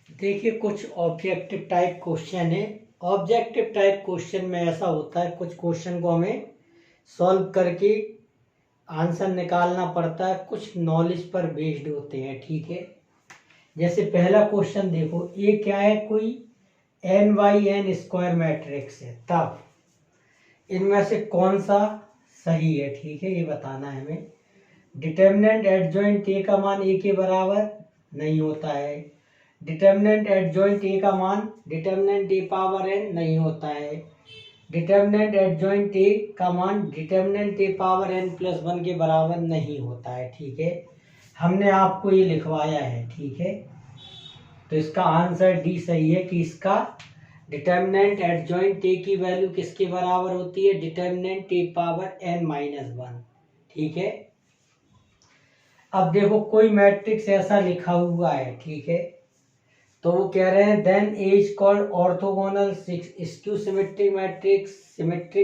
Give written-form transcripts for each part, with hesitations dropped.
देखिए कुछ objective type question है। ऑब्जेक्टिव टाइप क्वेश्चन में ऐसा होता है, कुछ क्वेश्चन को हमें सॉल्व करके आंसर निकालना पड़ता है, कुछ नॉलेज पर बेस्ड होते हैं। ठीक है, जैसे पहला क्वेश्चन देखो, ये क्या है, कोई n/n² मैट्रिक्स है, तब इनमें से कौन सा सही है। ठीक है, ये बताना है हमें। डिटर्मिनेंट एडजॉइंट ए का मान ए के बराबर नहीं होता है। डिटर्मिनेंट एडजॉइंट ए का मान डिटर्मिनेंट ए पावर n नहीं होता है। डिटर्मिनेंट एडजॉइंट ए का मान डिटर्मिनेंट ए पावर n+1 के बराबर नहीं होता है। ठीक है, हमने आपको ये लिखवाया है। ठीक है, तो इसका आंसर डी सही है कि इसका डिटर्मिनेंट एडजॉइंट ए की वैल्यू किसके बराबर होती है, डिटर्मिनेंट ए पावर n-1। ठीक है, अब देखो कोई मैट्रिक्स ऐसा लिखा हुआ है। ठीक है, तो वो कह रहे हैं then A is called orthogonal skew symmetric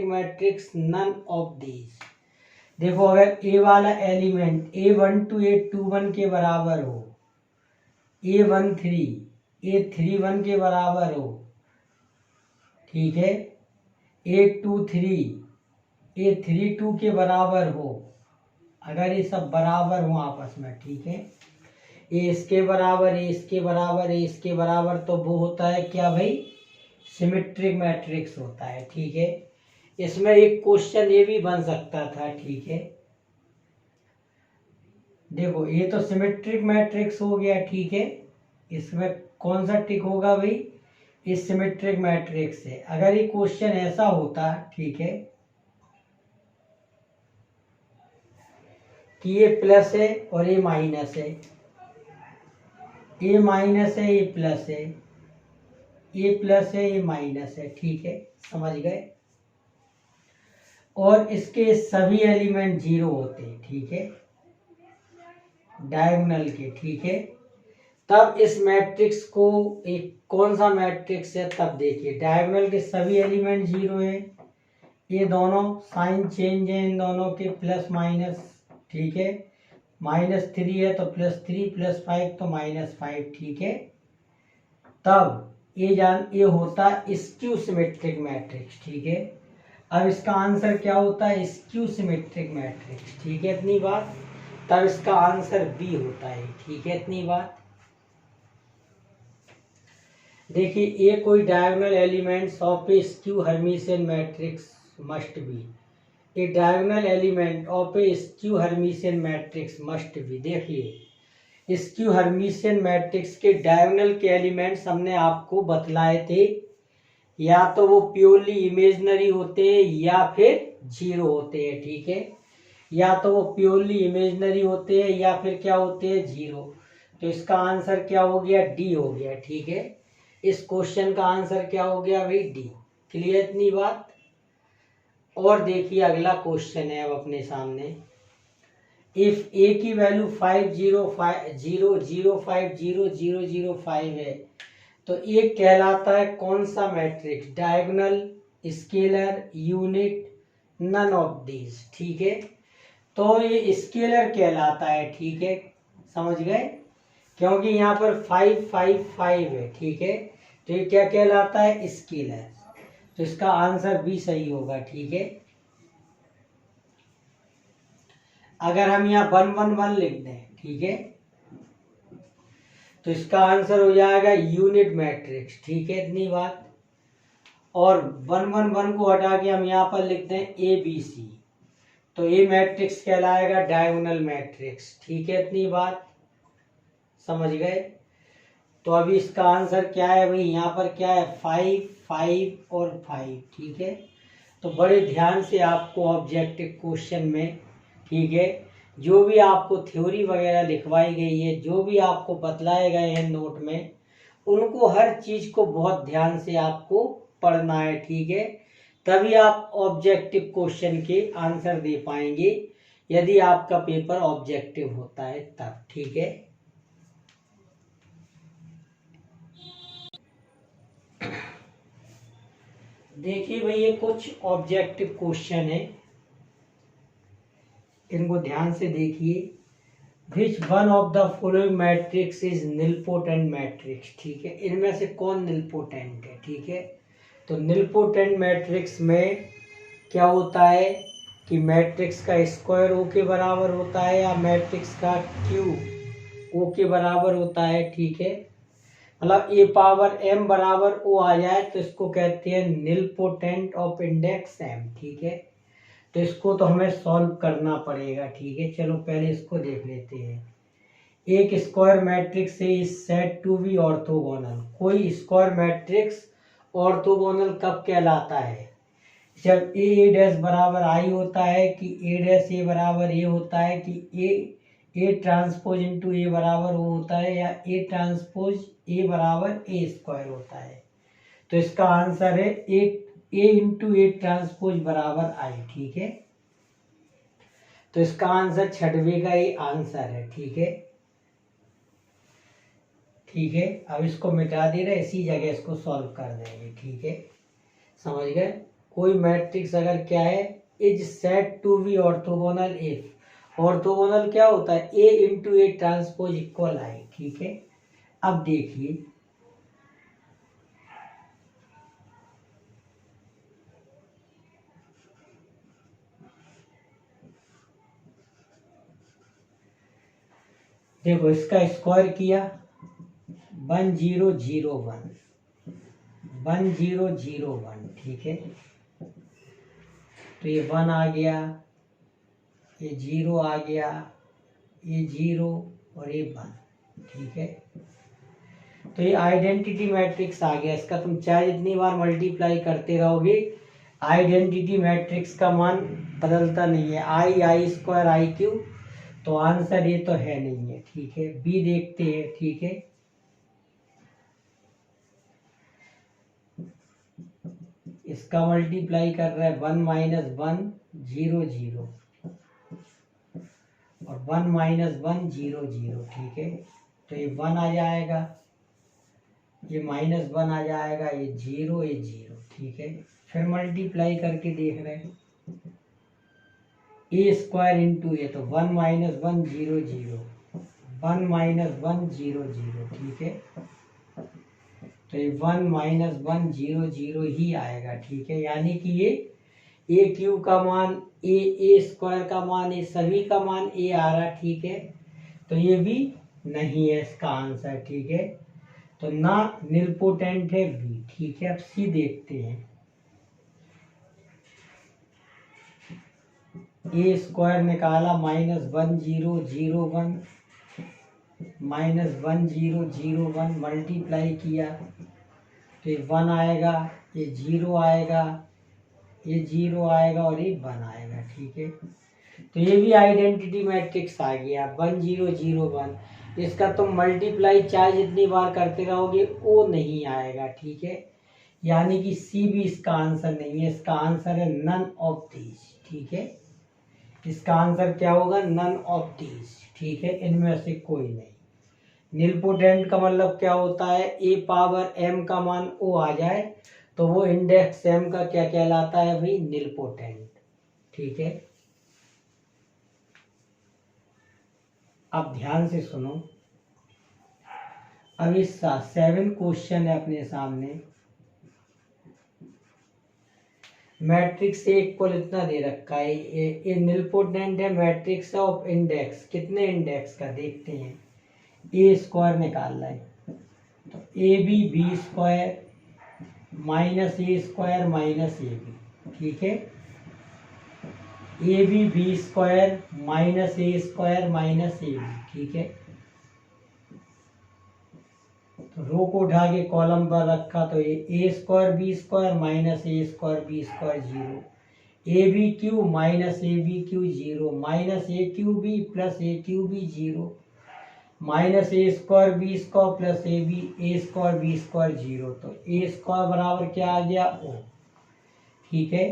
matrix none of these. देखो अगर ए वाला एलिमेंट A12 A21 के बराबर हो, A13 A31 के बराबर हो, ठीक है, A23 A32 के बराबर हो, अगर ये सब बराबर हो आपस में, ठीक है, ए इसके बराबर ए इसके बराबर ए इसके बराबर, तो वो होता है क्या भाई, सिमेट्रिक मैट्रिक्स होता है। ठीक है, इसमें एक क्वेश्चन ये भी बन सकता था। ठीक है, देखो ये तो सिमेट्रिक मैट्रिक्स हो गया। ठीक है, इसमें कौन सा टिक होगा भाई, इस सिमेट्रिक मैट्रिक्स से। अगर ये क्वेश्चन ऐसा होता, ठीक है, कि ये प्लस है और ये माइनस है, ये माइनस है ये प्लस है, ये प्लस है ये माइनस है, ठीक है, समझ गए, और इसके सभी एलिमेंट जीरो होते हैं, ठीक है, डायगोनल के, ठीक है, तब इस मैट्रिक्स को एक कौन सा मैट्रिक्स है, तब देखिए डायगोनल के सभी एलिमेंट जीरो है, ये दोनों साइन चेंज है इन दोनों के, प्लस माइनस, ठीक है, -3 है तो +3 +5 तो -5, ठीक है, तब ये होता है स्क्यू सिमेट्रिक मैट्रिक्स। ठीक है, अब इसका आंसर क्या होता है, स्क्यू सिमेट्रिक मैट्रिक्स। ठीक है, इतनी बात, तब इसका आंसर बी होता है। ठीक है, इतनी बात। देखिए ये कोई diagonal elements of A skew Hermitian matrix must be, A diagonal element of A skew Hermitian matrix must be. देखिए स्क्यू हर्मिशियन मैट्रिक्स के डायगोनल के एलिमेंट्स हमने आपको बतलाए थे, या तो वो प्योरली इमेजिनरी होते हैं या फिर जीरो होते हैं। ठीक है, या तो वो प्योरली इमेजिनरी होते हैं या फिर क्या होते हैं, जीरो। तो इसका आंसर क्या हो गया, डी हो गया। ठीक है, इस क्वेश्चन का आंसर क्या हो गया भाई, डी। क्लियर इतनी बात। और देखिए अगला क्वेश्चन है अब अपने सामने, इफ ए की वैल्यू 5,0,0,0,0,0,0,0,5 है तो ये कहलाता है कौन सा matrix, diagonal, scalar, unit, none of these. ठीक है, तो ये स्केलर कहलाता है। ठीक है, समझ गए, क्योंकि यहाँ पर 5 5 5 है। ठीक है, तो ये क्या कहलाता है, स्केलर, तो इसका आंसर भी सही होगा। ठीक है, अगर हम यहाँ 1 1 1 लिख दें, ठीक है, तो इसका आंसर हो जाएगा यूनिट मैट्रिक्स। ठीक है, इतनी बात। और 1 1 1 को हटा के हम यहाँ पर लिख दें ABC, तो ये मैट्रिक्स कहलाएगा डायगोनल मैट्रिक्स। ठीक है, इतनी बात, समझ गए। तो अभी इसका आंसर क्या है भाई, यहाँ पर क्या है, 5 5 और 5। ठीक है, तो बड़े ध्यान से आपको ऑब्जेक्टिव क्वेश्चन में, ठीक है, जो भी आपको थ्योरी वगैरह लिखवाई गई है, जो भी आपको बतलाए गए हैं नोट में, उनको हर चीज को बहुत ध्यान से आपको पढ़ना है। ठीक है, तभी आप ऑब्जेक्टिव क्वेश्चन के आंसर दे पाएंगे, यदि आपका पेपर ऑब्जेक्टिव होता है तब। ठीक है, देखिए भाई ये कुछ ऑब्जेक्टिव क्वेश्चन है, इनको ध्यान से देखिए। Which one of the following matrix is nilpotent matrix, ठीक है, इनमें से कौन निलपोटेंट है, ठीक है। तो निलपोटेंट मैट्रिक्स में क्या होता है कि मैट्रिक्स का स्क्वायर ओ के बराबर होता है या मैट्रिक्स का क्यूब ओ के बराबर होता है, ठीक है। मतलब ए पावर एम बराबर ओ आ जाए तो इसको कहते हैं निलपोटेंट ऑफ इंडेक्स एम, ठीक है। तो इसको तो हमें सॉल्व करना पड़ेगा, ठीक है। चलो पहले इसको देख लेते हैं। एक स्क्वायर मैट्रिक्स से is said to be orthogonal. कोई स्क्वायर मैट्रिक्स ऑर्थोगोनल कब कहलाता है? जब ए डैश बराबर आई होता है, कि ए डैश ए बराबर ए होता है, कि ए ट्रांसपोज इंटू ए बराबर वो होता है, या ए ट्रांसपोज ए बराबर ए स्क्वायर होता है। तो इसका आंसर है ए इंटू ए ट्रांसपोज बराबर आई, ठीक है। तो इसका आंसर छठवें का ही आंसर है, ठीक है। ठीक है, अब इसको मिटा दे रहे, इसी जगह इसको सॉल्व कर देंगे, ठीक है। समझ गए? कोई मैट्रिक्स अगर क्या है, is said to be orthogonal if, orthogonal क्या होता है, A into A transpose equal I, ठीक है। अब देखिए देखो, इसका स्क्वायर किया 1001 1001, ठीक है। तो ये 1 आ गया, ये 0 आ गया, ये 0 और ये 1, ठीक है। तो ये आइडेंटिटी मैट्रिक्स आ गया। इसका तुम चाहे जितनी बार मल्टीप्लाई करते रहोगे, आइडेंटिटी मैट्रिक्स का मान बदलता नहीं है, आई स्क्वायर आई क्यू। तो आंसर ये तो है नहीं है, ठीक है। बी देखते हैं, ठीक है। इसका मल्टीप्लाई कर रहा है 1 माइनस 1 0 0 और 1 माइनस 1 0 0, ठीक है। तो ये 1 आ जाएगा, ये माइनस 1 आ जाएगा, ये 0 ये 0, ठीक है। फिर मल्टीप्लाई करके देख रहे हैं, ए स्क्वायर इंटू ए, तो 1 माइनस 1 0 0 1 माइनस 1 0 0, ठीक है। तो ये 1 माइनस 1 0 0 ही आएगा, ठीक है। यानी कि ये ए क्यू का मान ए स्क्वायर का मान, ये सभी का मान ए आ रहा, ठीक है। तो ये भी नहीं है इसका आंसर, ठीक है। तो ना निलपोटेंट है बी, ठीक है। अब सी देखते हैं। ए स्क्वायर निकाला माइनस 1 0 0 1 माइनस 1 0 0 1 मल्टीप्लाई किया तो ये 1 आएगा, ये 0 आएगा, ये 0 आएगा और ये 1 आएगा, ठीक है। तो ये भी आइडेंटिटी मैट्रिक्स आ गया 1 0 0 1। इसका तुम मल्टीप्लाई चाहे जितनी बार करते रहोगे वो नहीं आएगा, ठीक है। यानी कि सी भी इसका आंसर नहीं है। इसका आंसर है नन ऑफ दीज, ठीक है। इसका आंसर क्या होगा, नन ऑफ दीज, ठीक है, इनमें से कोई नहीं। निलपोटेंट का मतलब क्या होता है, ए पावर एम का मान ओ आ जाए तो वो इंडेक्स एम का क्या कहलाता है भाई, निलपोटेंट, ठीक है। अब ध्यान से सुनो, अब इस 7 क्वेश्चन है अपने सामने। मैट्रिक्स ए इक्वल इतना दे रखा है, ये निलपोटेंट है मैट्रिक्स ऑफ इंडेक्स, कितने इंडेक्स का देखते हैं। ए स्क्वायर निकालना है तो A B square minus A square minus A B, ठीक है। A B square minus A square minus A B, ठीक है। तो रो को उठा के कॉलम पर रखा तो A square B square minus A square B square 0, A B Q minus A B Q 0 minus A Q B plus A Q B 0 minus A square B square plus A square B square 0। तो A square बराबर क्या आ गया, ओ, ठीक है।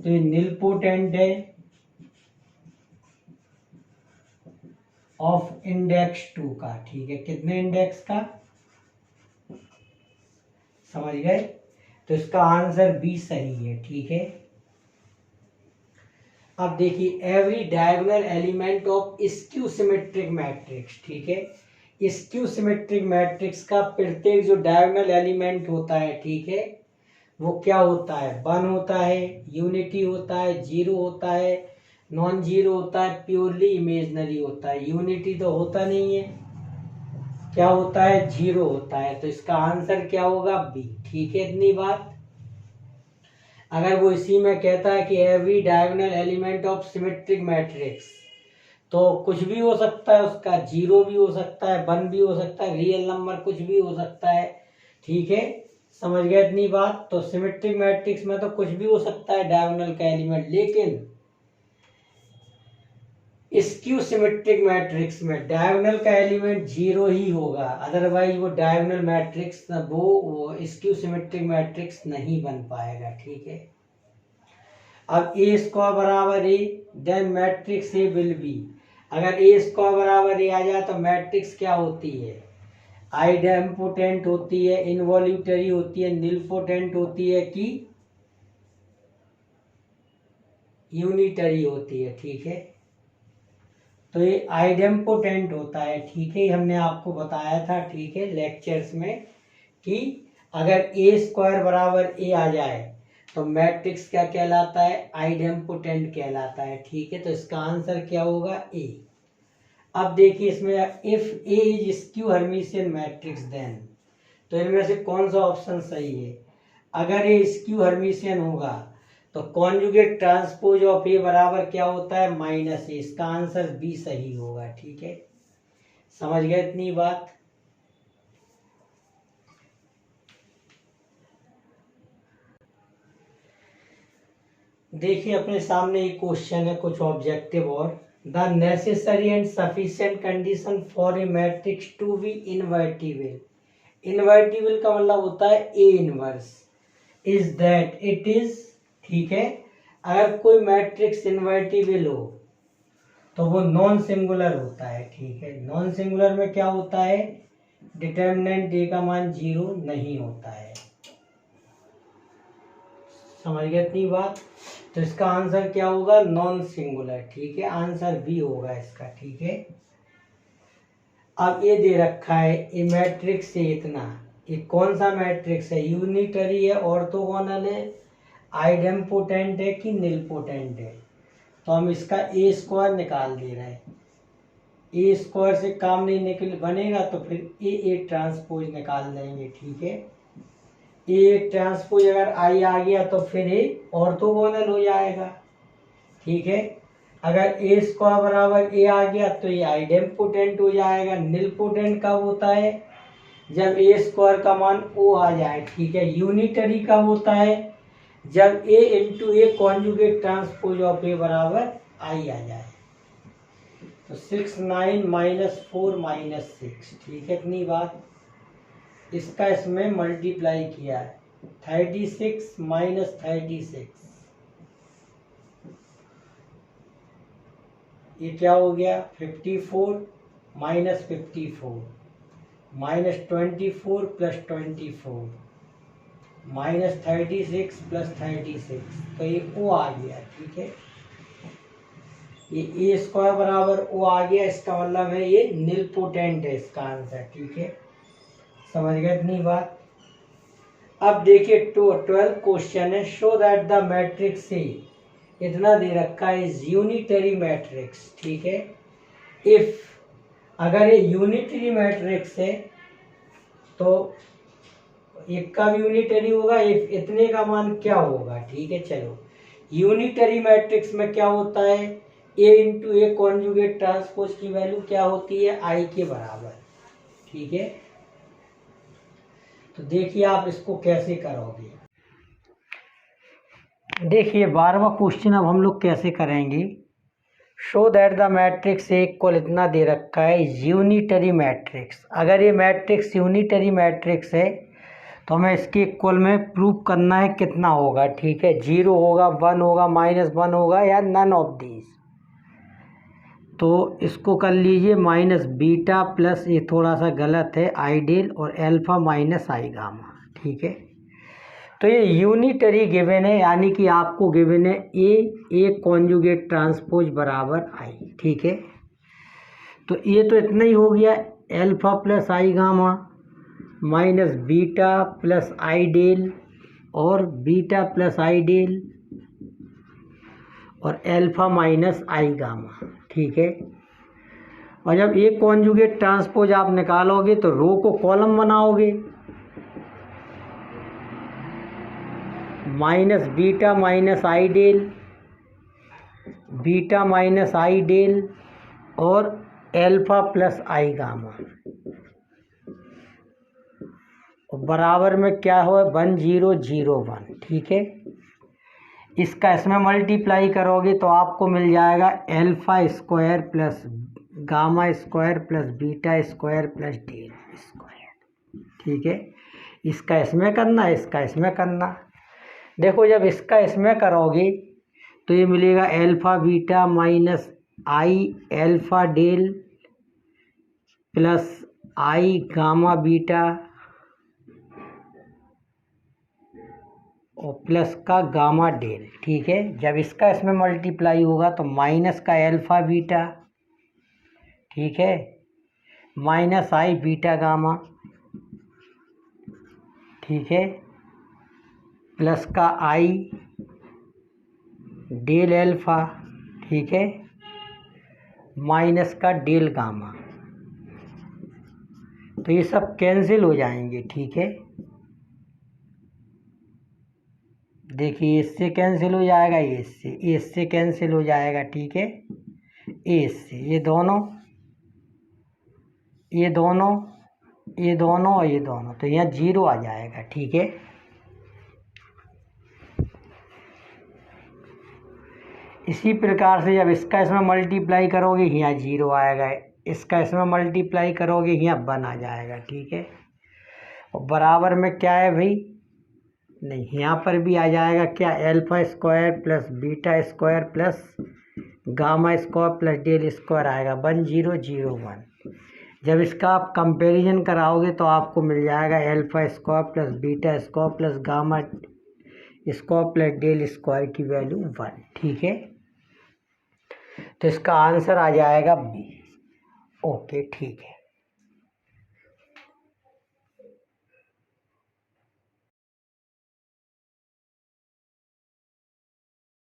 तो ये nilpotent है of index 2 का, ठीक है। कितने इंडेक्स का, समझ गए। तो इसका आंसर बी सही है, ठीक है। अब देखिए every diagonal element of skew symmetric matrix, ठीक है, स्क्यू सिमेट्रिक मैट्रिक्स का प्रत्येक जो डायगोनल एलिमेंट होता है, ठीक है, वो क्या होता है, 1 होता है, यूनिटी होता है, 0 होता है, नॉन जीरो होता है, प्योरली इमेजनरी होता है। यूनिटी तो होता नहीं है, क्या होता है, 0 होता है। तो इसका आंसर क्या होगा, बी, ठीक है, इतनी बात। अगर वो इसी में कहता है कि every diagonal element of symmetric matrix, तो कुछ भी हो सकता है उसका, 0 भी हो सकता है, 1 भी हो सकता है, रियल नंबर कुछ भी हो सकता है, ठीक है, समझ गए इतनी बात। तो सिमेट्रिक मैट्रिक्स में तो कुछ भी हो सकता है डायगोनल का एलिमेंट, लेकिन स्क्यू सिमेट्रिक मैट्रिक्स में डायगोनल का एलिमेंट 0 ही होगा, अदरवाइज वो डायगोनल मैट्रिक्स वो स्क्यू सिमेट्रिक मैट्रिक्स नहीं बन पाएगा, ठीक है। अब ए स्क्वायर बराबर A, then matrix A will be, अगर ए स्क्वायर बराबर ए आ जाए तो मैट्रिक्स क्या होती है, आइडेम्पोटेंट होती है, इनवॉल्यूटरी होती है, निलपोटेंट होती है कि यूनिटरी होती है, ठीक है। तो ये आइडेम्पोटेंट होता है, ठीक है, हमने आपको बताया था, ठीक है, लेक्चर्स में, कि अगर ए स्क्वायर बराबर ए आ जाए तो मैट्रिक्स क्या कहलाता है, आइडेम्पोटेंट कहलाता है, ठीक है। तो इसका आंसर क्या होगा, ए। अब देखिए इसमें if A is skew Hermitian matrix then, तो इनमें से कौन सा ऑप्शन सही है, अगर ए स्क्यू हर्मिशियन होगा तो कॉन्जुगेट ट्रांसपोज ऑफ ए बराबर क्या होता है, -a, इसका आंसर बी सही होगा, ठीक है, समझ गए इतनी बात। देखिए अपने सामने एक क्वेश्चन है, कुछ ऑब्जेक्टिव और, the necessary and sufficient condition for a matrix to be invertible, invertible का मतलब होता है A inverse, is that it is, ठीक है, अगर कोई मैट्रिक्स इनवर्टिबल हो तो वो नॉन सिंगुलर होता है, ठीक है। नॉन सिंगुलर में क्या होता है, डिटर्मिनेंट ए का मान 0 नहीं होता है, समझ गए इतनी बात। तो इसका आंसर क्या होगा, नॉन सिंगुलर, ठीक है, आंसर बी होगा इसका, ठीक है। अब ये दे रखा है ये मैट्रिक्स से इतना, ये कौन सा मैट्रिक्स है, यूनिटरी है, ऑर्थोगोनल है, आइडेम्पोटेंट है कि निलपोटेंट है। तो हम इसका ए स्क्वायर निकाल दे रहे हैं, ए स्क्वायर से काम नहीं निकल बनेगा तो फिर ए ट्रांसपोज निकाल देंगे, ठीक है। ए ट्रांसपोज अगर आई आ गया तो फिर ए ऑर्थोगोनल हो जाएगा, ठीक है। अगर ए स्क्वायर बराबर ए आ गया तो ये आइडेम्पोटेंट हो जाएगा। निलपोटेंट कब होता है, जब ए स्क्वायर का मान ओ आ जाए, ठीक है। यूनिटरी कब होता है, जब A into A conjugate transpose of A बराबर आई आ जाए। तो 6 9 -4 -6, ठीक है, इतनी बात। इसका इसमें मल्टीप्लाई किया है, 36 - 36, ये क्या हो गया, 54 - 54 -24 + 24 -36 + 36, तो ये ओ आ गया, ठीक है। ये ए स्क्वायर बराबर ओ आ गया, इसका मतलब है ये निलपोटेंट है इसका आंसर, ठीक है, समझ गए इतनी बात। अब देखिए 12 क्वेश्चन है, शो दैट द मैट्रिक्स से, इतना दे रखा है, इज यूनिटरी मैट्रिक्स, ठीक है। इफ, अगर ये यूनिटरी मैट्रिक्स है तो एक का भी यूनिटरी होगा, इफ इतने का मान क्या होगा, ठीक है। चलो यूनिटरी मैट्रिक्स में क्या होता है, A into A conjugate transpose की वैल्यू क्या होती है, आई के बराबर, ठीक है। तो देखिए आप इसको कैसे करोगे। देखिए 12वां क्वेश्चन अब हम लोग कैसे करेंगे। Show that the matrix equal, इतना दे रखा है, यूनिटरी मैट्रिक्स। अगर ये मैट्रिक्स यूनिटरी मैट्रिक्स है तो हमें इसके इक्वल में प्रूव करना है कितना होगा, ठीक है। 0 होगा, 1 होगा, -1 होगा, या नन ऑफ दीज। तो इसको कर लीजिए -बीटा प्लस, ये थोड़ा सा गलत है, आइडियल, और अल्फा - आई गामा, ठीक है। तो ये यूनिटरी गिवन है, यानी कि आपको गिवन है ए कॉन्जुगेट ट्रांसपोज बराबर आई। ठीक है, तो ये तो इतना ही हो गया, alpha plus i gamma minus beta plus I del और बीटा प्लस आई डेल और एल्फा माइनस आई गामा। ठीक है, और जब एक कॉन्जुगेट ट्रांसपोज आप निकालोगे तो रो को कॉलम बनाओगे, माइनस बीटा माइनस आई डेल, बीटा माइनस आई डेल और एल्फा प्लस आई गामा, और बराबर में क्या हो 1 0 0 1। ठीक है, इसका इसमें मल्टीप्लाई करोगे तो आपको मिल जाएगा alpha square plus gamma square plus beta square plus del square. ठीक है, इसका इसमें करना, इसका इसमें करना। देखो जब इसका इसमें करोगे तो ये मिलेगा alpha beta minus i alpha del plus i gamma beta और प्लस का गामा डेल। ठीक है, जब इसका इसमें मल्टीप्लाई होगा तो माइनस का एल्फा बीटा, ठीक है, माइनस आई बीटा गामा, ठीक है, प्लस का आई डेल एल्फा, ठीक है, माइनस का डेल गामा। तो ये सब कैंसिल हो जाएंगे। ठीक है, देखिए इससे कैंसिल हो जाएगा, ये इससे कैंसिल हो जाएगा। ठीक है, इससे ये दोनों ये दोनों ये दोनों और ये दोनों, तो यहाँ 0 आ जाएगा। ठीक है, इसी प्रकार से जब इसका इसमें मल्टीप्लाई करोगे यहाँ 0 आएगा, इसका इसमें मल्टीप्लाई करोगे यहाँ 1 आ जाएगा। ठीक है, और बराबर में क्या है भाई, नहीं यहाँ पर भी आ जाएगा क्या, alpha square plus beta square plus gamma square plus del square आएगा 1 0 0 1। जब इसका आप कंपैरिजन कराओगे तो आपको मिल जाएगा alpha square plus beta square plus gamma square plus del square की वैल्यू 1। ठीक है, तो इसका आंसर आ जाएगा बी। ओके, ठीक है।